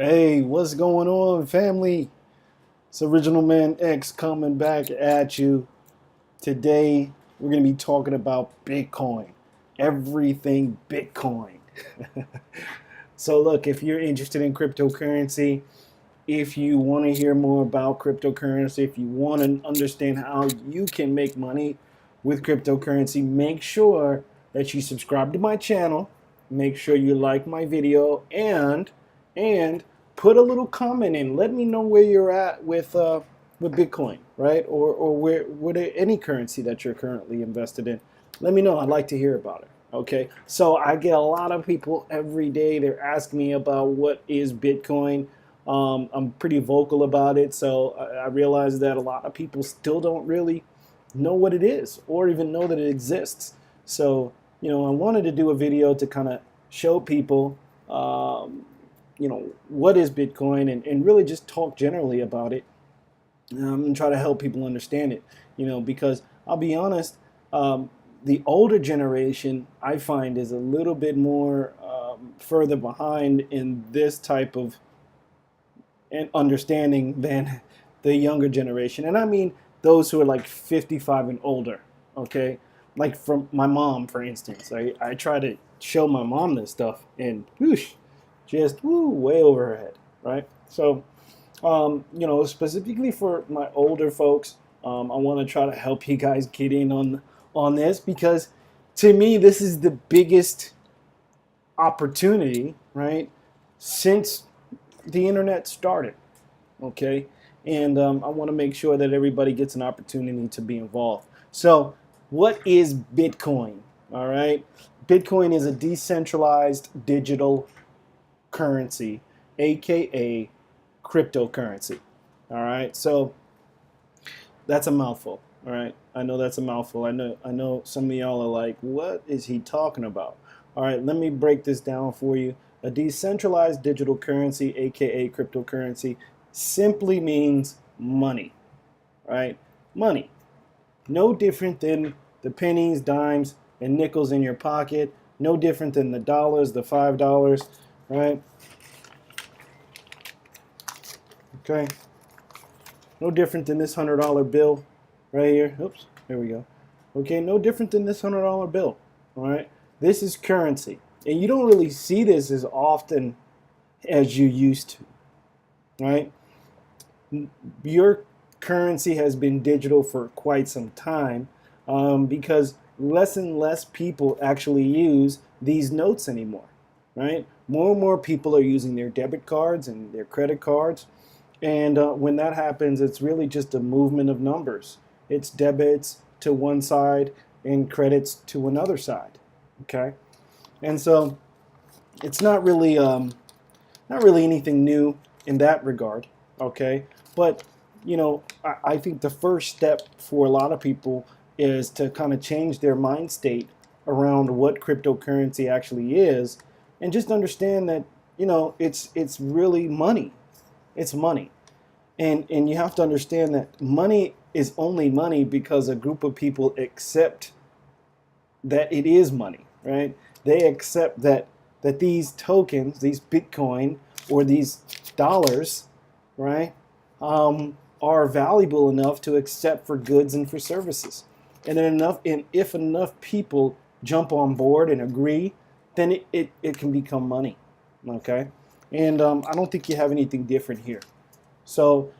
Hey, what's going on, family? It's Original Man X coming back at you. Today, we're going to be talking about Bitcoin. Everything Bitcoin. So, look, if you're interested in cryptocurrency, if you want to hear more about cryptocurrency, if you want to understand how you can make money with cryptocurrency, make sure that you subscribe to my channel. Make sure you like my video and put a little comment in. Let me know where you're at with Bitcoin, right? Or where any currency that you're currently invested in. Let me know. I'd like to hear about it. Okay, so I get a lot of people every day. They're asking me about what is Bitcoin. I'm pretty vocal about it, so I realize that a lot of people still don't really know what it is or even know that it exists. So, I wanted to do a video to kind of show people, what is Bitcoin and really just talk generally about it and try to help people understand it, because I'll be honest, the older generation I find is a little bit more further behind in this type of understanding than the younger generation. And I mean those who are like 55 and older, okay? Like from my mom, for instance. I try to show my mom this stuff and whoosh, just way over her head, right? So, specifically for my older folks, I want to try to help you guys get in on this because to me, this is the biggest opportunity, right, since the internet started, okay? And I want to make sure that everybody gets an opportunity to be involved. So, what is Bitcoin? All right, Bitcoin is a decentralized digital currency, aka cryptocurrency. All right, so that's a mouthful. All right, I know that's a mouthful. I know some of y'all are like, what is he talking about? All right, let me break this down for you. A decentralized digital currency, aka cryptocurrency, simply means money, right? Money. No different than the pennies, dimes, and nickels in your pocket. No different than the dollars, the $5, right? Okay. No different than this $100 bill right here. Oops, there we go. Okay, no different than this $100 bill. All right. This is currency. And you don't really see this as often as you used to, right? Your currency has been digital for quite some time because less and less people actually use these notes anymore, right? More and more people are using their debit cards and their credit cards. And when that happens, it's really just a movement of numbers. It's debits to one side and credits to another side, okay? And so it's not really anything new in that regard, okay? But I think the first step for a lot of people is to kind of change their mind state around what cryptocurrency actually is, and just understand that it's really money. It's money, and you have to understand that money is only money because a group of people accept that it is money, right? They accept that these tokens, these Bitcoin or these dollars, right, are valuable enough to accept for goods and for services. And if enough people jump on board and agree, then it can become money, okay? And I don't think you have anything different here. So,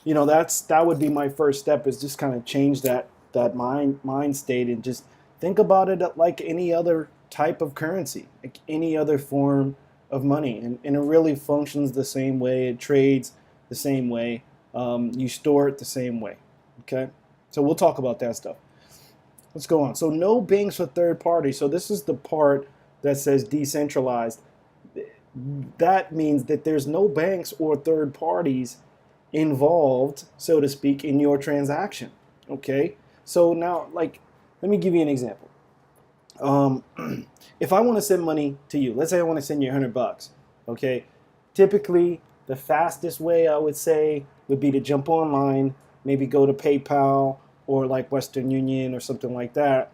that would be my first step, is just kind of change that mind state and just think about it like any other type of currency, like any other form of money, and it really functions the same way. It trades the same way. You store it the same way. Okay, so we'll talk about that stuff. Let's go on. So no banks or third parties. So this is the part that says decentralized. That means that there's no banks or third parties involved, so to speak, in your transaction. Okay, so now, like, let me give you an example. Um, if I want to send money to you, let's say I want to send you $100, okay, typically the fastest way I would say would be to jump online, maybe go to PayPal or like Western Union or something like that,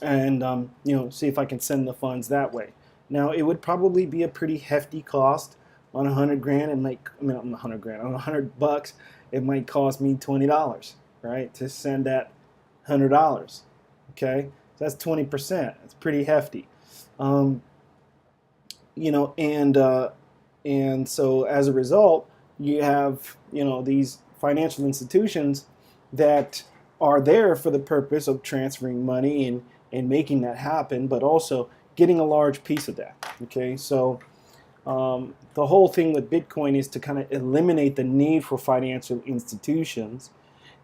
and see if I can send the funds that way. Now, it would probably be a pretty hefty cost, on 100 grand, it might, I mean, on 100 grand, on 100 bucks, it might cost me $20, right, to send that $100. Okay, so that's 20%. It's pretty hefty. You know, and so as a result, you have, you know, these financial institutions that are there for the purpose of transferring money and making that happen, but also getting a large piece of that. Okay, so the whole thing with Bitcoin is to kind of eliminate the need for financial institutions,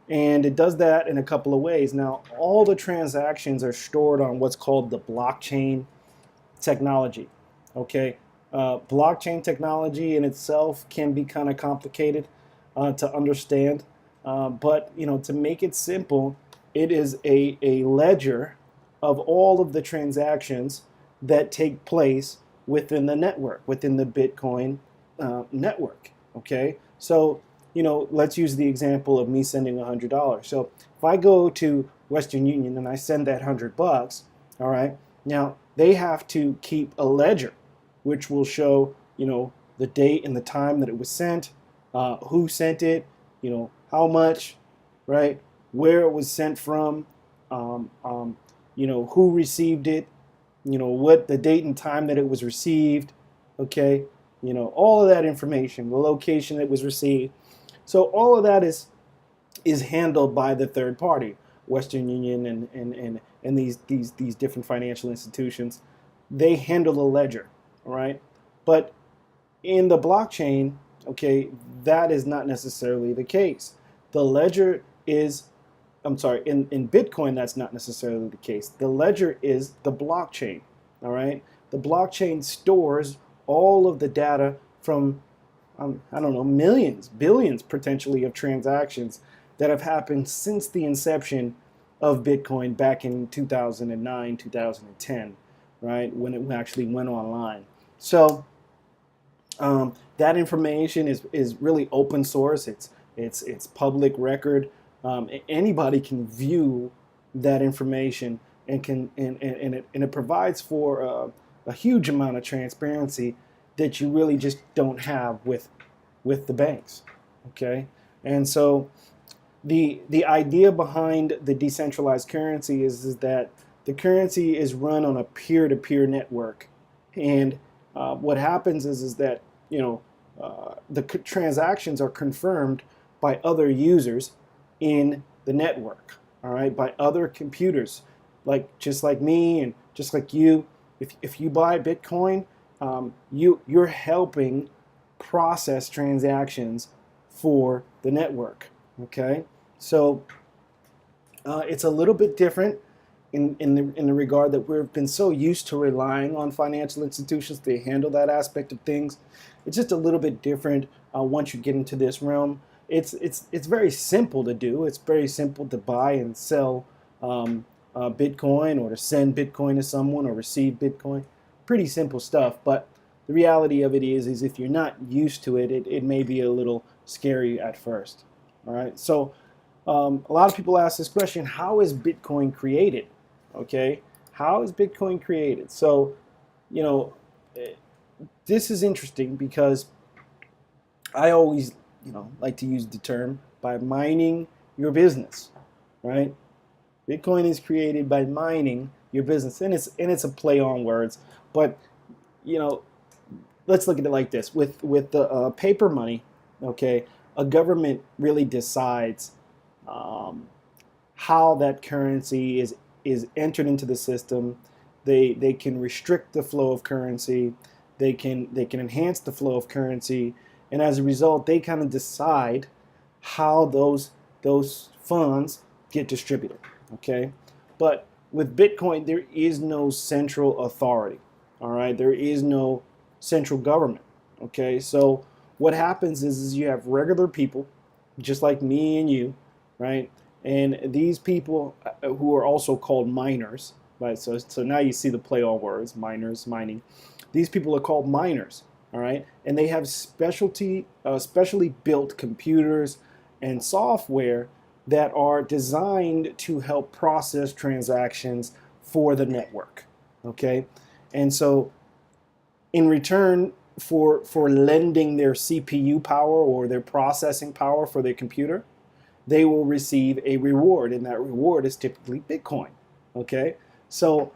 and it does that in a couple of ways. Now, all the transactions are stored on what's called the blockchain technology. Okay, blockchain technology in itself can be kind of complicated to understand, but you know, to make it simple, it is a ledger of all of the transactions that take place within the network, within the Bitcoin network. Okay, so you know, let's use the example of me sending $100. So if I go to Western Union and I send that $100, all right, now they have to keep a ledger, which will show, you know, the date and the time that it was sent, who sent it, you know, how much, right, where it was sent from, you know, who received it, you know, what the date and time that it was received, okay, you know, all of that information, the location it was received. So all of that is handled by the third party, Western Union and these different financial institutions. They handle the ledger, all right? But in the blockchain, okay, that is not necessarily the case. The ledger is, I'm sorry, in Bitcoin, that's not necessarily the case. The ledger is the blockchain, all right? The blockchain stores all of the data from, I don't know, millions, billions potentially of transactions that have happened since the inception of Bitcoin back in 2009, 2010, right, when it actually went online. So that information is really open source. It's public record. Anybody can view that information and it provides for a huge amount of transparency that you really just don't have with the banks. Okay, and so the idea behind the decentralized currency is that the currency is run on a peer-to-peer network, and what happens is that, you know, the transactions are confirmed by other users in the network, all right, by other computers, like just like me and just like you. If you buy Bitcoin, you're helping process transactions for the network. Okay, so it's a little bit different in the regard that we've been so used to relying on financial institutions to handle that aspect of things. It's just a little bit different once you get into this realm. It's very simple to do. It's very simple to buy and sell Bitcoin, or to send Bitcoin to someone, or receive Bitcoin. Pretty simple stuff, but the reality of it is if you're not used to it, it may be a little scary at first. All right, so a lot of people ask this question: how is Bitcoin created? Okay, how is Bitcoin created? So, you know, this is interesting because I always, you know, like to use the term by mining your business, right? Bitcoin is created by mining your business, and it's a play on words, but you know, let's look at it like this: with the paper money, okay, a government really decides how that currency is entered into the system. They can restrict the flow of currency. They can enhance the flow of currency, and as a result, they kind of decide how those funds get distributed. Okay, but with Bitcoin, there is no central authority. All right, there is no central government. Okay, so what happens is you have regular people, just like me and you, right? And these people who are also called miners, right? So now you see the play on words: miners, mining. These people are called miners, all right? And they have specially built computers and software that are designed to help process transactions for the network. Okay, and so in return for lending their CPU power or their processing power for their computer, they will receive a reward, and that reward is typically Bitcoin. Okay, so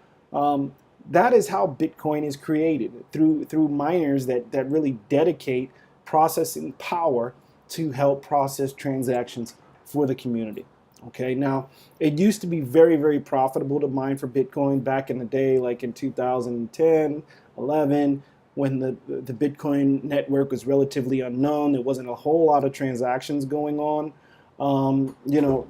that is how Bitcoin is created, through miners that really dedicate processing power to help process transactions for the community. Okay, now it used to be very, very profitable to mine for Bitcoin back in the day, like in 2010, 11, when the Bitcoin network was relatively unknown. There wasn't a whole lot of transactions going on. You know,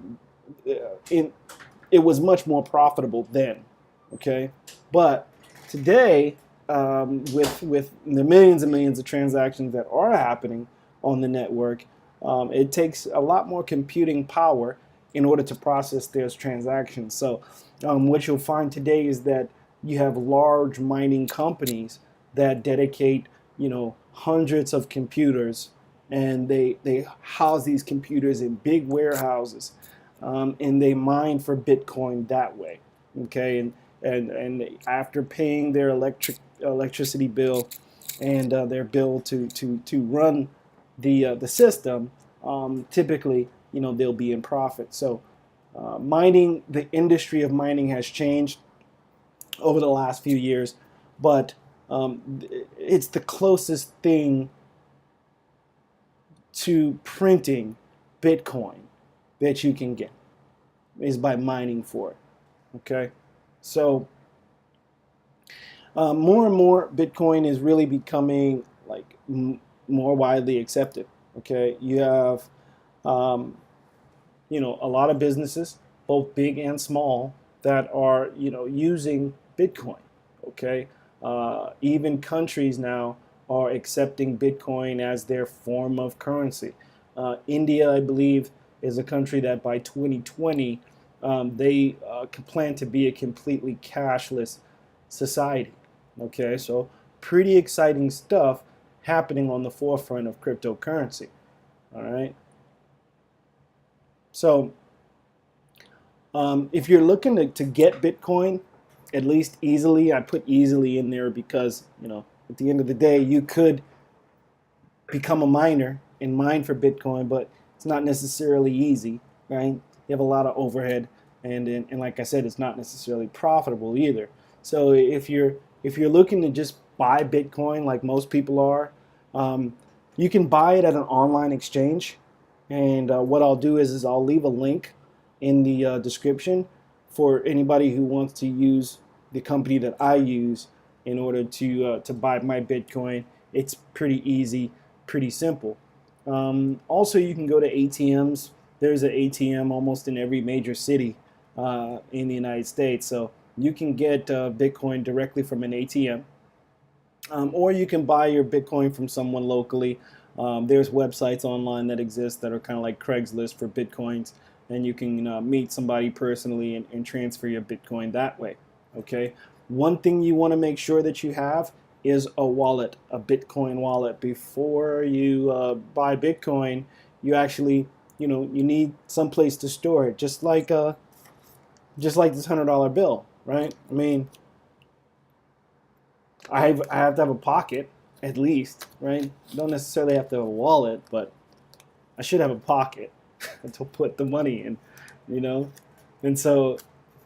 it was much more profitable then. Okay, but today, with the millions and millions of transactions that are happening on the network, it takes a lot more computing power in order to process those transactions. So what you'll find today is that you have large mining companies that dedicate, you know, hundreds of computers, and they house these computers in big warehouses, and they mine for Bitcoin that way. Okay, and after paying their electricity bill and their bill to run the system, typically, you know, they'll be in profit. So mining, the industry of mining has changed over the last few years, but it's the closest thing to printing Bitcoin that you can get, is by mining for it. Okay, so more and more Bitcoin is really becoming like more widely accepted. Okay, you have you know, a lot of businesses, both big and small, that are, you know, using Bitcoin. Okay, even countries now are accepting Bitcoin as their form of currency. India, I believe, is a country that by 2020 they plan to be a completely cashless society. Okay, so pretty exciting stuff happening on the forefront of cryptocurrency. All right. So if you're looking to get Bitcoin, at least easily, I put easily in there because, you know, at the end of the day, you could become a miner and mine for Bitcoin, but it's not necessarily easy, right? You have a lot of overhead, and like I said, it's not necessarily profitable either. So if you're looking to just buy Bitcoin like most people are, you can buy it at an online exchange. And what I'll do is I'll leave a link in the description for anybody who wants to use the company that I use in order to buy my Bitcoin. It's pretty easy, pretty simple. Also, you can go to ATMs. There's an ATM almost in every major city in the United States. So you can get Bitcoin directly from an ATM. Or you can buy your Bitcoin from someone locally. There's websites online that exist that are kind of like Craigslist for Bitcoins, and you can meet somebody personally and transfer your Bitcoin that way. Okay. One thing you want to make sure that you have is a wallet, a Bitcoin wallet. Before you buy Bitcoin, you actually, you know, you need some place to store it, just like this $100 bill, right? I mean, I have to have a pocket at least, right? Don't necessarily have to have a wallet, but I should have a pocket to put the money in, you know? And so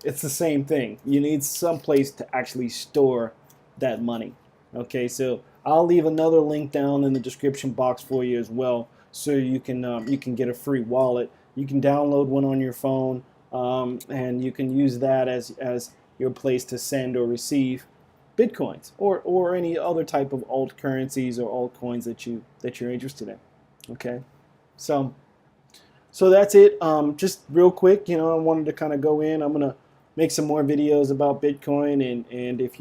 it's the same thing. You need some place to actually store that money. Okay, so I'll leave another link down in the description box for you as well, so you can get a free wallet. You can download one on your phone, and you can use that as your place to send or receive Bitcoins or any other type of alt currencies or altcoins that you're interested in. Okay, so that's it. Just real quick, you know, I wanted to kind of go in. I'm gonna make some more videos about Bitcoin, and if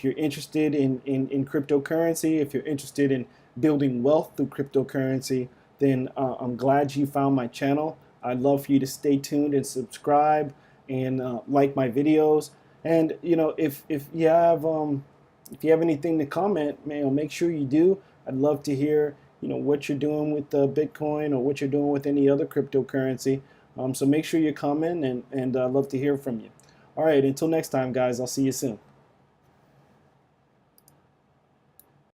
you're interested in cryptocurrency, if you're interested in building wealth through cryptocurrency, then I'm glad you found my channel. I'd love for you to stay tuned and subscribe and like my videos. And you know, if you have anything to comment, make sure you do. I'd love to hear, you know, what you're doing with Bitcoin or what you're doing with any other cryptocurrency. So make sure you comment, and I'd love to hear from you. All right, until next time, guys. I'll see you soon.